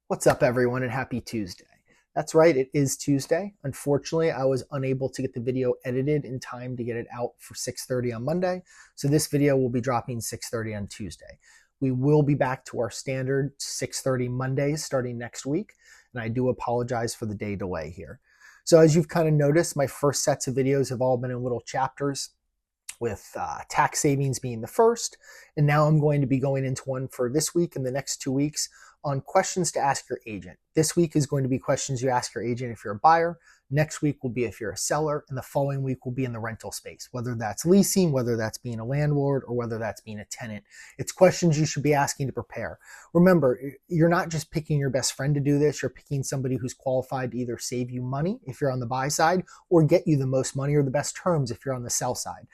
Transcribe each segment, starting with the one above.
What's up, everyone, and happy Tuesday. That's right, it is Tuesday. Unfortunately, I was unable to get the video edited in time to get it out for 6:30 on Monday, so this video will be dropping 6:30 on Tuesday. We will be back to our standard 6:30 Mondays starting next week, and I do apologize for the day delay here. So as you've kind of noticed, my first sets of videos have all been in little chapters, with tax savings being the first. And now I'm going to be going into one for this week and the next 2 weeks on questions to ask your agent. This week is going to be questions you ask your agent if you're a buyer. Next week will be if you're a seller, and the following week will be in the rental space, whether that's leasing, whether that's being a landlord, or whether that's being a tenant. It's questions you should be asking to prepare. Remember, you're not just picking your best friend to do this, you're picking somebody who's qualified to either save you money if you're on the buy side, or get you the most money or the best terms if you're on the sell side.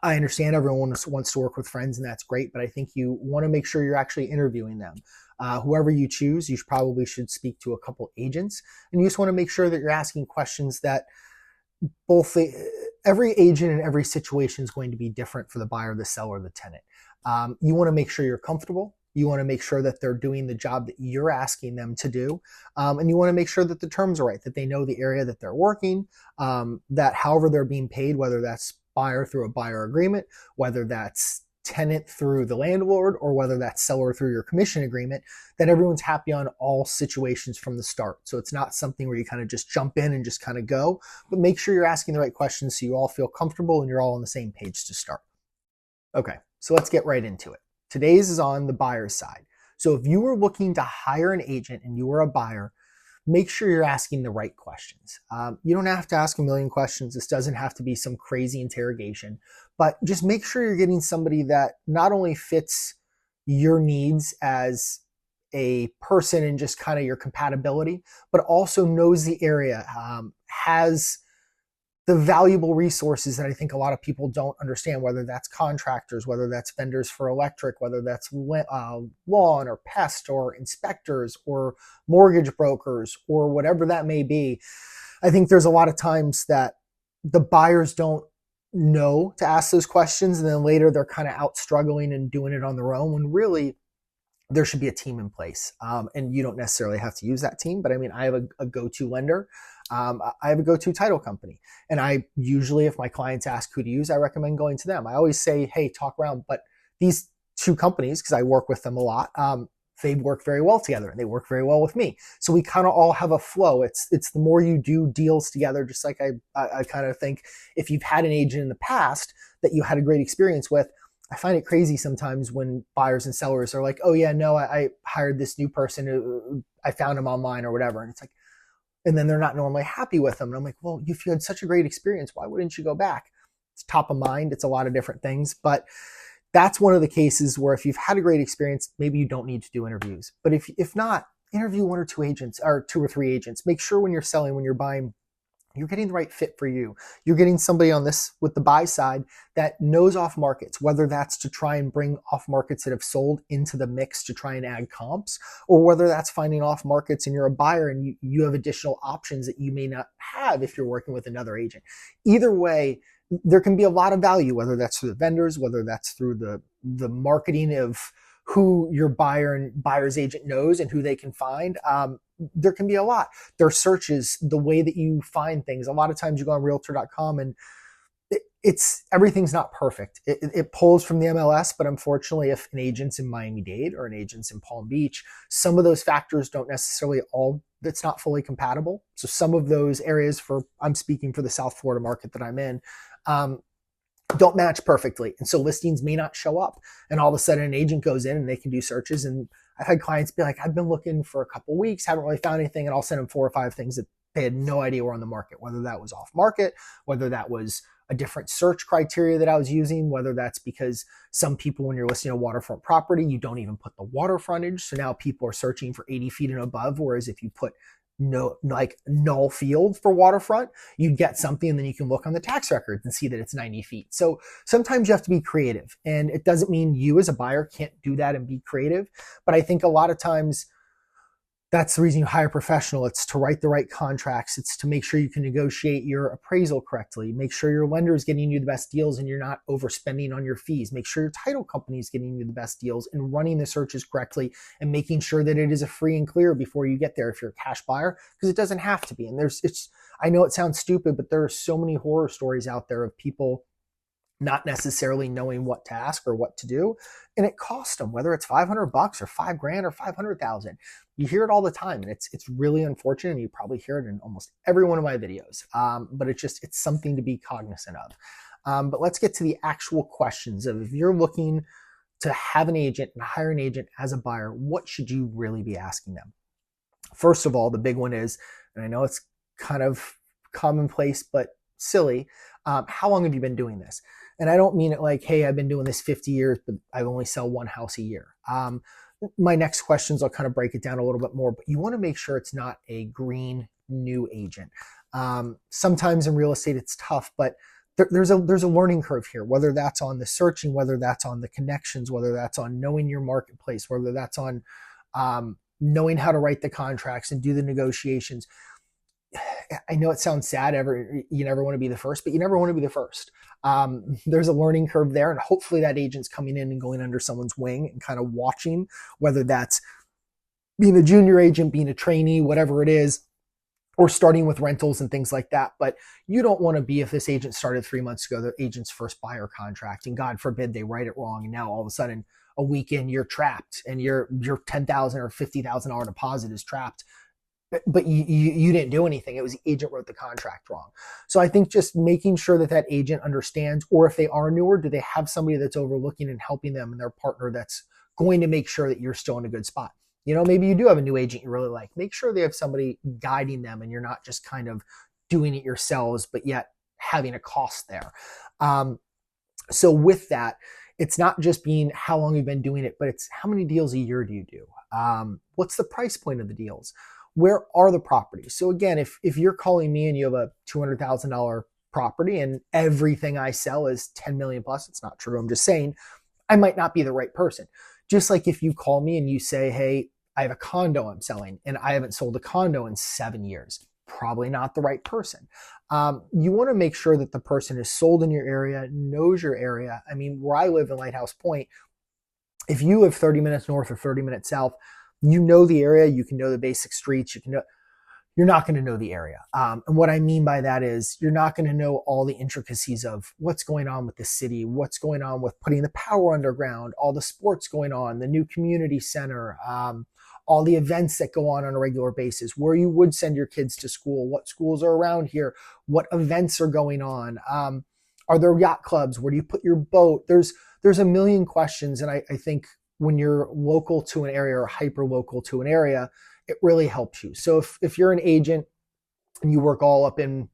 I understand everyone wants to work with friends, and that's great, but I think you want to make sure you're actually interviewing them. Whoever you choose, you probably should speak to a couple agents, and you just want to make sure that you're asking questions that every agent in every situation is going to be different for the buyer, the seller, the tenant. You want to make sure you're comfortable. You want to make sure that they're doing the job that you're asking them to do. And you want to make sure that the terms are right, that they know the area that they're working, that however they're being paid, whether that's buyer through a buyer agreement, whether that's tenant through the landlord, or whether that's seller through your commission agreement, that everyone's happy on all situations from the start. So it's not something where you kind of just jump in and just kind of go, but make sure you're asking the right questions so you all feel comfortable and you're all on the same page to start. Okay, so let's get right into it. Today's is on the buyer's side. So if you were looking to hire an agent and you were a buyer, make sure you're asking the right questions. You don't have to ask a million questions. This doesn't have to be some crazy interrogation, but just make sure you're getting somebody that not only fits your needs as a person and just kind of your compatibility, but also knows the area, has the valuable resources that I think a lot of people don't understand, whether that's contractors, whether that's vendors for electric, whether that's lawn or pest or inspectors or mortgage brokers or whatever that may be. I think there's a lot of times that the buyers don't know to ask those questions, and then later they're kind of out struggling and doing it on their own, when really there should be a team in place. And you don't necessarily have to use that team, but I mean, I have a go-to lender. I have a go-to title company. And I usually, if my clients ask who to use, I recommend going to them. I always say, hey, talk around. But these two companies, because I work with them a lot, they work very well together, and they work very well with me. So we kind of all have a flow. It's the more you do deals together, just like I kind of think if you've had an agent in the past that you had a great experience with, I find it crazy sometimes when buyers and sellers are like, oh yeah, no, I hired this new person. I found him online or whatever. And it's like, and then they're not normally happy with them. And I'm like, well, if you had such a great experience, why wouldn't you go back? It's top of mind. It's a lot of different things, but that's one of the cases where if you've had a great experience, maybe you don't need to do interviews. But if not, interview one or two agents, or two or three agents. Make sure when you're selling, when you're buying, you're getting the right fit for you. You're getting somebody on this with the buy side that knows off markets, whether that's to try and bring off markets that have sold into the mix to try and add comps, or whether that's finding off markets and you're a buyer and you have additional options that you may not have if you're working with another agent. Either way, there can be a lot of value, whether that's through the vendors, whether that's through the marketing of who your buyer and buyer's agent knows and who they can find. There can be a lot. Their searches, the way that you find things. A lot of times you go on Realtor.com and everything's not perfect. It pulls from the MLS, but unfortunately, if an agent's in Miami-Dade or an agent's in Palm Beach, some of those factors don't necessarily that's not fully compatible. So some of those areas I'm speaking for the South Florida market that I'm in, don't match perfectly. And so listings may not show up. And all of a sudden an agent goes in and they can do searches. And I've had clients be like, I've been looking for a couple of weeks, haven't really found anything. And I'll send them 4 or 5 things that they had no idea were on the market, whether that was off market, whether that was a different search criteria that I was using, whether that's because some people, when you're listing a waterfront property, you don't even put the water frontage. So now people are searching for 80 feet and above. Whereas if you put null field for waterfront, you'd get something, and then you can look on the tax records and see that it's 90 feet. So sometimes you have to be creative, and it doesn't mean you as a buyer can't do that and be creative. But I think a lot of times That's the reason you hire a professional. It's to write the right contracts. It's to make sure you can negotiate your appraisal correctly. Make sure your lender is getting you the best deals and you're not overspending on your fees. Make sure your title company is getting you the best deals and running the searches correctly and making sure that it is a free and clear before you get there if you're a cash buyer, because it doesn't have to be. And I know it sounds stupid, but there are so many horror stories out there of people not necessarily knowing what to ask or what to do, and it costs them, whether it's $500 or $5,000 or 500,000. You hear it all the time, and it's really unfortunate, and you probably hear it in almost every one of my videos. But it's something to be cognizant of. But let's get to the actual questions of, if you're looking to have an agent and hire an agent as a buyer, what should you really be asking them? First of all, the big one is, and I know it's kind of commonplace but silly, how long have you been doing this? And I don't mean it like, hey, I've been doing this 50 years, but I only sell one house a year. My next questions, I'll kind of break it down a little bit more, but you want to make sure it's not a green new agent. Sometimes in real estate, it's tough, but there's a learning curve here, whether that's on the searching, whether that's on the connections, whether that's on knowing your marketplace, whether that's on knowing how to write the contracts and do the negotiations. I know it sounds sad, you never want to be the first, but you never want to be the first. There's a learning curve there, and hopefully that agent's coming in and going under someone's wing and kind of watching, whether that's being a junior agent, being a trainee, whatever it is, or starting with rentals and things like that. But you don't want to be, if this agent started 3 months ago, the agent's first buyer contract, and God forbid they write it wrong, and now all of a sudden a weekend you're trapped and your $10,000 or $50,000 deposit is trapped. But you didn't do anything. It was the agent wrote the contract wrong. So I think just making sure that agent understands, or if they are newer, do they have somebody that's overlooking and helping them and their partner that's going to make sure that you're still in a good spot. Maybe you do have a new agent you really like. Make sure they have somebody guiding them and you're not just kind of doing it yourselves, but yet having a cost there. So with that, it's not just being how long you've been doing it, but it's how many deals a year do you do? What's the price point of the deals? Where are the properties? So again, if you're calling me and you have a $200,000 property and everything I sell is 10 million plus, it's not true. I'm just saying I might not be the right person. Just like if you call me and you say, hey, I have a condo I'm selling and I haven't sold a condo in 7 years, probably not the right person. You want to make sure that the person is sold in your area, knows your area. I mean, where I live in Lighthouse Point, if you live 30 minutes north or 30 minutes south, you know the area, you can know the basic streets, you're not going to know the area. And what I mean by that is you're not going to know all the intricacies of what's going on with the city, what's going on with putting the power underground, all the sports going on, the new community center, all the events that go on a regular basis, where you would send your kids to school, what schools are around here, what events are going on. Are there yacht clubs? Where do you put your boat? There's a million questions. And I think when you're local to an area or hyper local to an area, it really helps you. So if you're an agent and you work all up in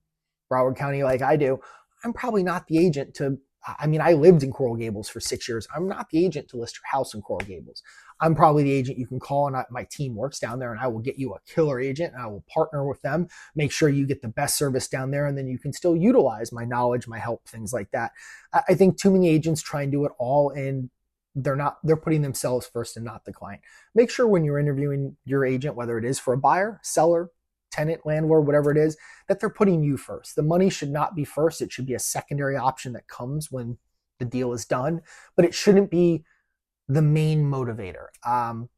Broward County like I do, I'm probably not the agent I lived in Coral Gables for 6 years. I'm not the agent to list your house in Coral Gables. I'm probably the agent you can call, and my team works down there, and I will get you a killer agent, and I will partner with them, make sure you get the best service down there, and then you can still utilize my knowledge, my help, things like that. I think too many agents try and do it all, and they're putting themselves first and not the client. Make sure when you're interviewing your agent, whether it is for a buyer, seller, tenant, landlord, whatever it is, that they're putting you first. The money should not be first. It should be a secondary option that comes when the deal is done, but it shouldn't be the main motivator. And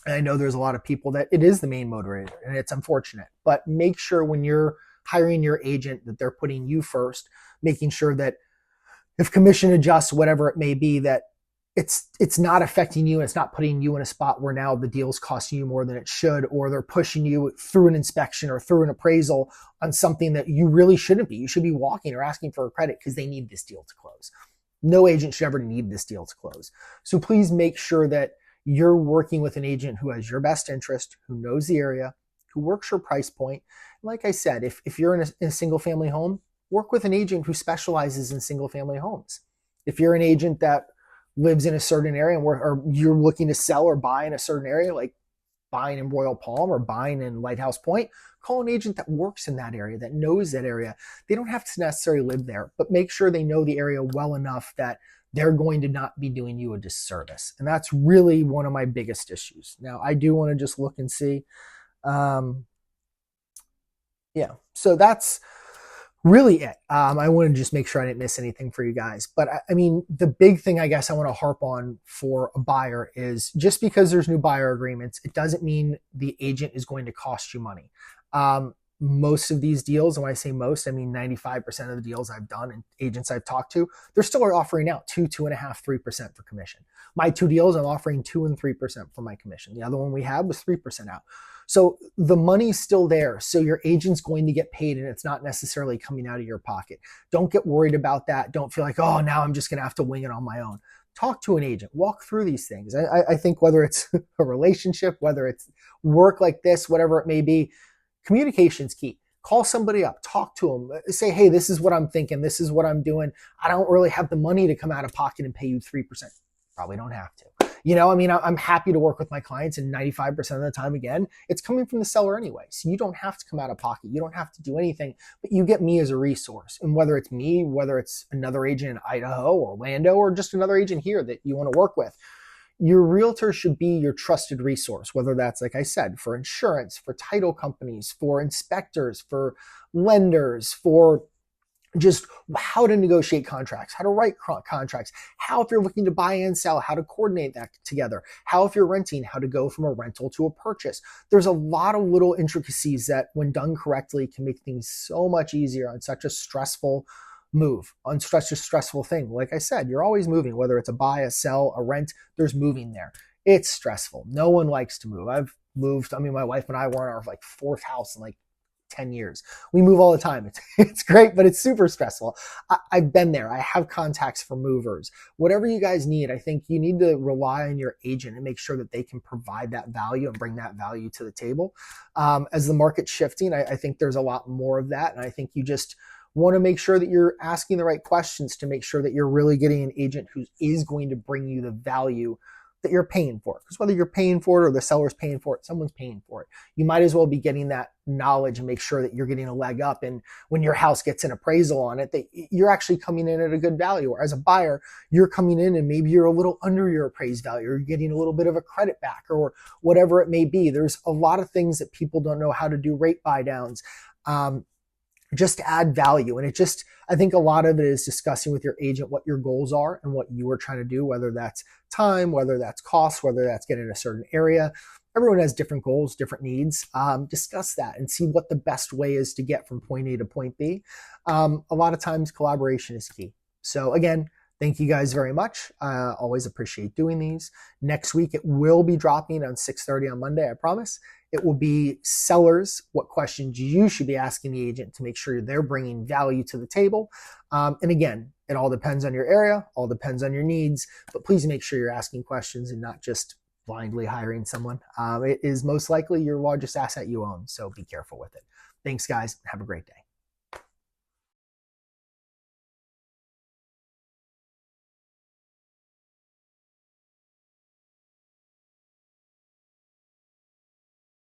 I know there's a lot of people that it is the main motivator, and it's unfortunate, but make sure when you're hiring your agent that they're putting you first, making sure that if commission adjusts, whatever it may be, that it's not affecting you and it's not putting you in a spot where now the deal's costing you more than it should, or they're pushing you through an inspection or through an appraisal on something that you really shouldn't be. You should be walking or asking for a credit because they need this deal to close. No agent should ever need this deal to close. So please make sure that you're working with an agent who has your best interest, who knows the area, who works your price point. Like I said, if you're in a single family home, work with an agent who specializes in single family homes. If you're an agent that lives in a certain area or you're looking to sell or buy in a certain area, like buying in Royal Palm or buying in Lighthouse Point, call an agent that works in that area, that knows that area. They don't have to necessarily live there, but make sure they know the area well enough that they're going to not be doing you a disservice. And that's really one of my biggest issues. Now, I do want to just look and see. Um, yeah, so that's really it. I want to just make sure I didn't miss anything for you guys. But I mean, the big thing I guess I want to harp on for a buyer is just because there's new buyer agreements, it doesn't mean the agent is going to cost you money. Most of these deals, and when I say most, I mean 95% of the deals I've done and agents I've talked to, they're still offering out 2.5, 3% for commission. My two deals, I'm offering 2 and 3% for my commission. The other one we had was 3% out. So the money's still there. So your agent's going to get paid and it's not necessarily coming out of your pocket. Don't get worried about that. Don't feel like, oh, now I'm just going to have to wing it on my own. Talk to an agent, walk through these things. I think whether it's a relationship, whether it's work like this, whatever it may be, communication's key. Call somebody up, talk to them, say, hey, this is what I'm thinking. This is what I'm doing. I don't really have the money to come out of pocket and pay you 3%. Probably don't have to. You know, I mean, I'm happy to work with my clients, and 95% of the time, again, it's coming from the seller anyway. So you don't have to come out of pocket. You don't have to do anything, but you get me as a resource. And whether it's me, whether it's another agent in Idaho or Orlando, or just another agent here that you want to work with, your realtor should be your trusted resource, whether that's, like I said, for insurance, for title companies, for inspectors, for lenders, for just how to negotiate contracts, how to write contracts, how if you're looking to buy and sell, how to coordinate that together, how if you're renting, how to go from a rental to a purchase. There's a lot of little intricacies that when done correctly can make things so much easier on such a stressful move, on such a stressful thing. Like I said, you're always moving, whether it's a buy, a sell, a rent, there's moving there. It's stressful. No one likes to move. I've moved, I mean, my wife and I were in our like fourth house in like 10 years. We move all the time. It's great, but it's super stressful. I've been there. I have contacts for movers. Whatever you guys need, I think you need to rely on your agent and make sure that they can provide that value and bring that value to the table. As the market's shifting, I think there's a lot more of that. And I think you just want to make sure that you're asking the right questions to make sure that you're really getting an agent who is going to bring you the value that you're paying for. Because whether you're paying for it or the seller's paying for it, someone's paying for it. You might as well be getting that knowledge and make sure that you're getting a leg up. And when your house gets an appraisal on it, that you're actually coming in at a good value. Or as a buyer, you're coming in and maybe you're a little under your appraised value, or you're getting a little bit of a credit back, or whatever it may be. There's a lot of things that people don't know how to do rate buy downs. Just to add value. And I think a lot of it is discussing with your agent what your goals are and what you are trying to do, whether that's time, whether that's cost, whether that's getting a certain area. Everyone has different goals, different needs. Discuss that and see what the best way is to get from point A to point B. A lot of times collaboration is key. So again, thank you guys very much. Always appreciate doing these. Next week, it will be dropping on 6:30 on Monday, I promise. It will be sellers, what questions you should be asking the agent to make sure they're bringing value to the table. And again, it all depends on your area, all depends on your needs, but please make sure you're asking questions and not just blindly hiring someone. It is most likely your largest asset you own, so be careful with it. Thanks, guys. Have a great day.